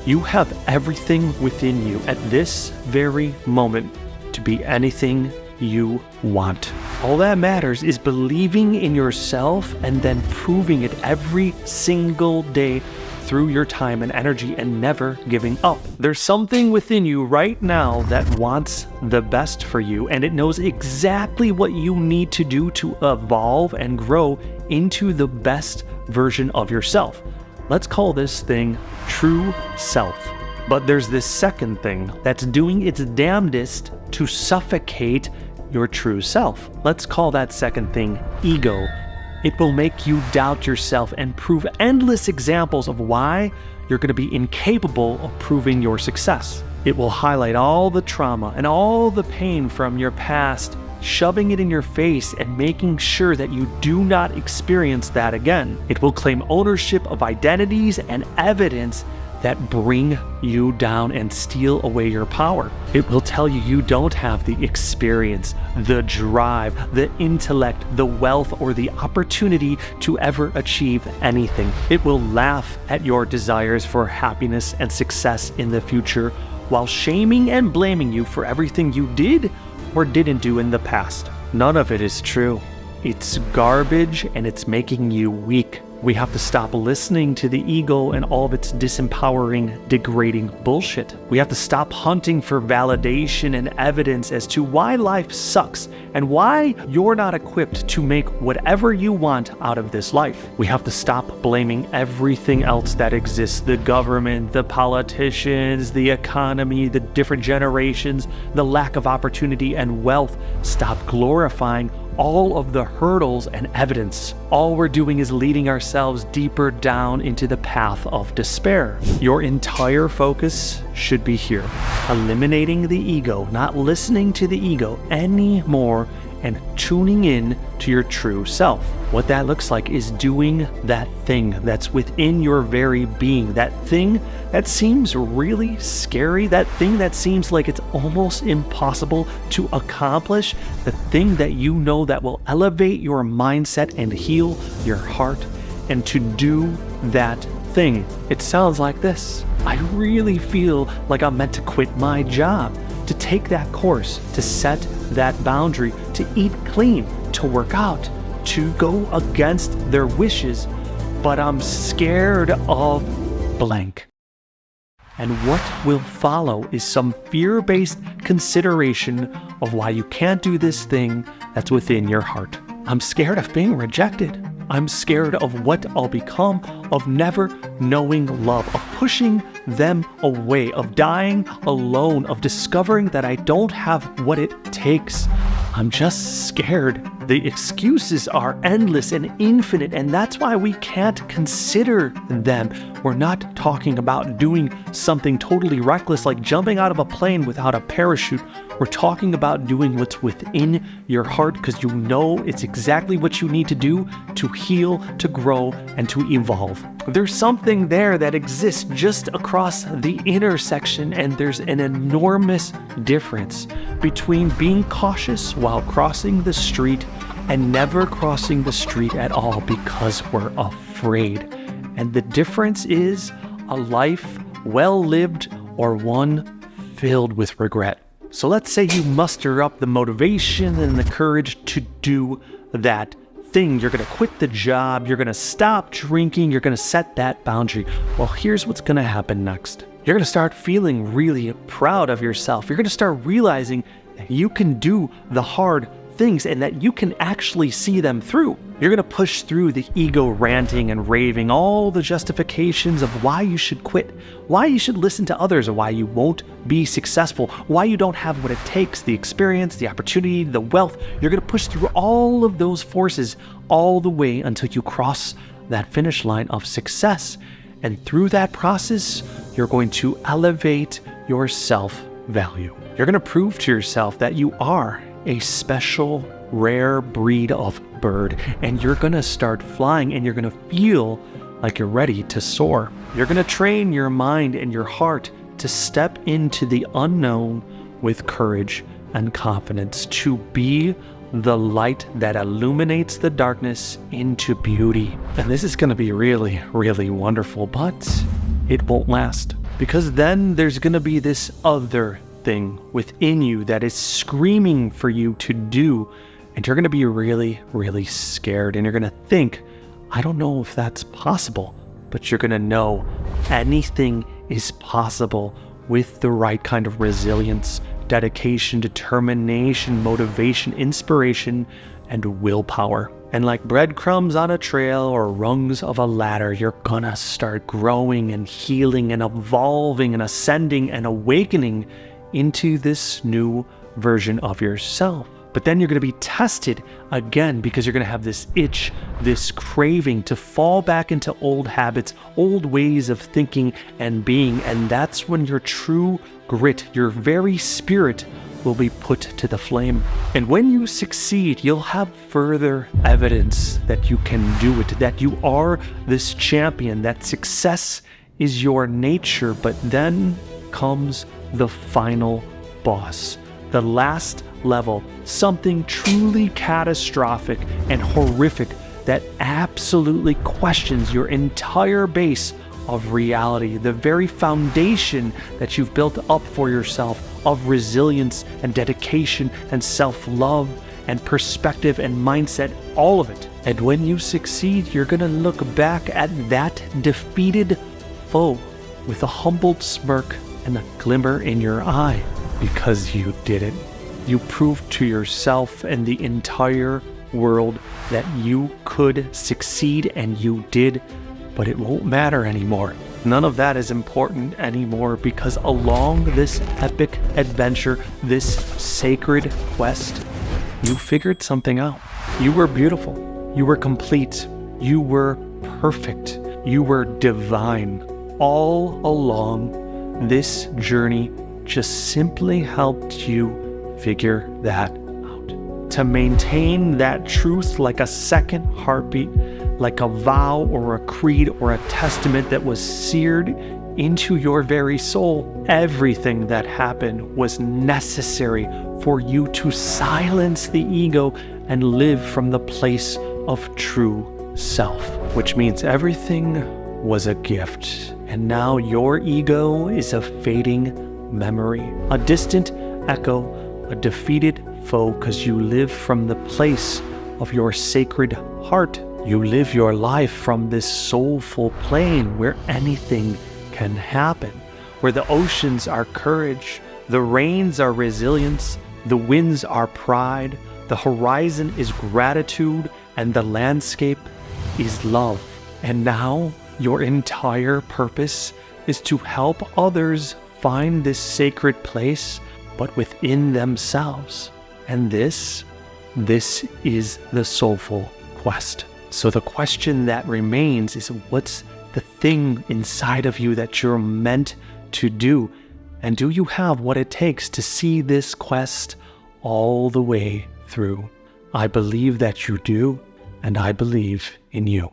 You have everything within you at this very moment to be anything you want. All that matters is believing in yourself and then proving it every single day through your time and energy and never giving up. There's something within you right now that wants the best for you, and it knows exactly what you need to do to evolve and grow into the best version of yourself. Let's call this thing true self. But there's this second thing that's doing its damnedest to suffocate your true self. Let's call that second thing ego. It will make you doubt yourself and prove endless examples of why you're going to be incapable of proving your success. It will highlight all the trauma and all the pain from your past, shoving it in your face and making sure that you do not experience that again. It will claim ownership of identities and evidence that bring you down and steal away your power. It will tell you you don't have the experience, the drive, the intellect, the wealth, or the opportunity to ever achieve anything. It will laugh at your desires for happiness and success in the future while shaming and blaming you for everything you did or didn't do in the past. None of it is true. It's garbage and it's making you weak. We have to stop listening to the ego and all of its disempowering, degrading bullshit. We have to stop hunting for validation and evidence as to why life sucks and why you're not equipped to make whatever you want out of this life. We have to stop blaming everything else that exists: the government, the politicians, the economy, the different generations, the lack of opportunity and wealth. Stop glorifying all of the hurdles and evidence. All we're doing is leading ourselves deeper down into the path of despair. Your entire focus should be here, eliminating the ego, not listening to the ego anymore, and tuning in to your true self. What that looks like is doing that thing that's within your very being, that thing that seems really scary, that thing that seems like it's almost impossible to accomplish, the thing that you know that will elevate your mindset and heal your heart. And to do that thing, it sounds like this: I really feel like I'm meant to quit my job, to take that course, to set that boundary, to eat clean, to work out, to go against their wishes, but I'm scared of blank. And what will follow is some fear-based consideration of why you can't do this thing that's within your heart. I'm scared of being rejected. I'm scared of what I'll become, of never knowing love, of pushing them away, of dying alone, of discovering that I don't have what it takes. I'm just scared. The excuses are endless and infinite, and that's why we can't consider them. We're not talking about doing something totally reckless like jumping out of a plane without a parachute. We're talking about doing what's within your heart because you know it's exactly what you need to do to heal, to grow, and to evolve. There's something there that exists just across the intersection, and there's an enormous difference between being cautious while crossing the street and never crossing the street at all because we're afraid. And the difference is a life well lived or one filled with regret. So let's say you muster up the motivation and the courage to do that thing. You're going to quit the job. You're going to stop drinking. You're going to set that boundary. Well, here's what's going to happen next. You're going to start feeling really proud of yourself. You're going to start realizing that you can do the hard things and that you can actually see them through. You're going to push through the ego ranting and raving, all the justifications of why you should quit, why you should listen to others, or why you won't be successful, why you don't have what it takes, the experience, the opportunity, the wealth. You're going to push through all of those forces all the way until you cross that finish line of success. And through that process, you're going to elevate your self-value. You're going to prove to yourself that you are a special, rare breed of bird, and you're gonna start flying, and you're gonna feel like you're ready to soar. You're gonna train your mind and your heart to step into the unknown with courage and confidence, to be the light that illuminates the darkness into beauty. And this is gonna be really, really wonderful, but it won't last. Because then there's going to be this other thing within you that is screaming for you to do. And you're going to be really, really scared. And you're going to think, I don't know if that's possible. But you're going to know anything is possible with the right kind of resilience, dedication, determination, motivation, inspiration, and willpower. And like breadcrumbs on a trail or rungs of a ladder, you're gonna start growing and healing and evolving and ascending and awakening into this new version of yourself. But then you're gonna be tested again because you're gonna have this itch, this craving to fall back into old habits, old ways of thinking and being. And that's when your true grit, your very spirit, will be put to the flame. And when you succeed, you'll have further evidence that you can do it, that you are this champion, that success is your nature. But then comes the final boss, the last level, something truly catastrophic and horrific that absolutely questions your entire base of reality, the very foundation that you've built up for yourself of resilience and dedication and self-love and perspective and mindset, all of it. And when you succeed, you're gonna look back at that defeated foe with a humbled smirk and a glimmer in your eye, because you did it. You proved to yourself and the entire world that you could succeed, and you did. But it won't matter anymore. None of that is important anymore, because along this epic adventure, this sacred quest, you figured something out. You were beautiful. You were complete. You were perfect. You were divine. All along, this journey just simply helped you figure that out. To maintain that truth like a second heartbeat, like a vow or a creed or a testament that was seared into your very soul. Everything that happened was necessary for you to silence the ego and live from the place of true self, which means everything was a gift. And now your ego is a fading memory, a distant echo, a defeated foe, because you live from the place of your sacred heart. You live your life from this soulful plane where anything can happen, where the oceans are courage, the rains are resilience, the winds are pride, the horizon is gratitude, and the landscape is love. And now your entire purpose is to help others find this sacred place, but within themselves. And this is the soulful quest. So the question that remains is, what's the thing inside of you that you're meant to do? And do you have what it takes to see this quest all the way through? I believe that you do, and I believe in you.